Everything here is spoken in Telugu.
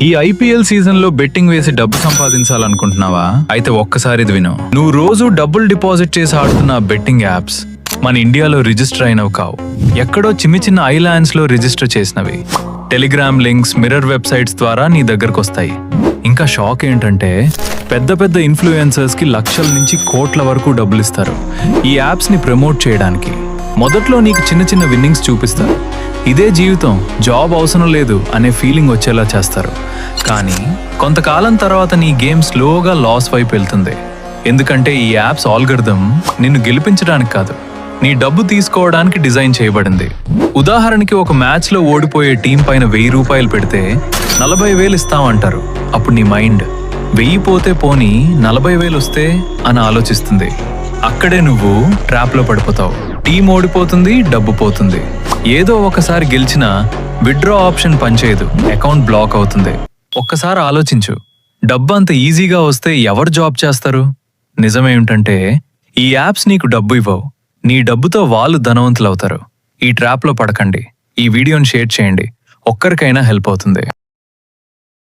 ఈ ఐపీఎల్ సీజన్ లో బెట్టింగ్ వేసి డబ్బు సంపాదించాలనుకుంటున్నావా? అయితే ఒక్కసారి ఇది విను. నువ్వు రోజు డబ్బులు డిపాజిట్ చేసి ఆడుతున్న బెట్టింగ్ యాప్స్ మన ఇండియాలో రిజిస్టర్ అయినవి కావు. ఎక్కడో చిన్న ఐలాండ్స్ లో రిజిస్టర్ చేసినవి. టెలిగ్రామ్ లింక్స్, మిర్రర్ వెబ్సైట్స్ ద్వారా నీ దగ్గరకు వస్తాయి. ఇంకా షాక్ ఏంటంటే పెద్ద పెద్ద ఇన్ఫ్లుయెన్సర్స్ కి లక్షల నుంచి కోట్ల వరకు డబ్బులు ఇస్తారు ఈ యాప్స్ ని ప్రమోట్ చేయడానికి. మొదట్లో నీకు చిన్న విన్నింగ్స్ చూపిస్తారు. ఇదే జీవితం, జాబ్ అవసరం లేదు అనే ఫీలింగ్ వచ్చేలా చేస్తారు. కానీ కొంతకాలం తర్వాత నీ గేమ్ స్లోగా లాస్ వైపు వెళ్తుంది. ఎందుకంటే ఈ యాప్స్ ఆల్గరిథం నిన్ను గెలిపించడానికి కాదు, నీ డబ్బు తీసుకోవడానికి డిజైన్ చేయబడింది. ఉదాహరణకి ఒక మ్యాచ్ లో ఓడిపోయే టీం పైన 1000 రూపాయలు పెడితే 40,000 ఇస్తామంటారు. అప్పుడు నీ మైండ్ 1000 పోతే పోనీ 40,000 వస్తే అని ఆలోచిస్తుంది. అక్కడే నువ్వు ట్రాప్ లో పడిపోతావు. టీం ఓడిపోతుంది, డబ్బు పోతుంది. ఏదో ఒకసారి గెలిచినా విత్డ్రా ఆప్షన్ పనిచేయదు, అకౌంట్ బ్లాక్ అవుతుంది. ఒక్కసారి ఆలోచించు, డబ్బు అంత ఈజీగా వస్తే ఎవరు జాబ్ చేస్తారు? నిజమేమిటంటే ఈ యాప్స్ నీకు డబ్బు ఇవ్వవు, నీ డబ్బుతో వాళ్ళు ధనవంతులు అవుతారు. ఈ ట్రాప్ లో పడకండి. ఈ వీడియోని షేర్ చేయండి, ఒక్కరికైనా హెల్ప్ అవుతుంది.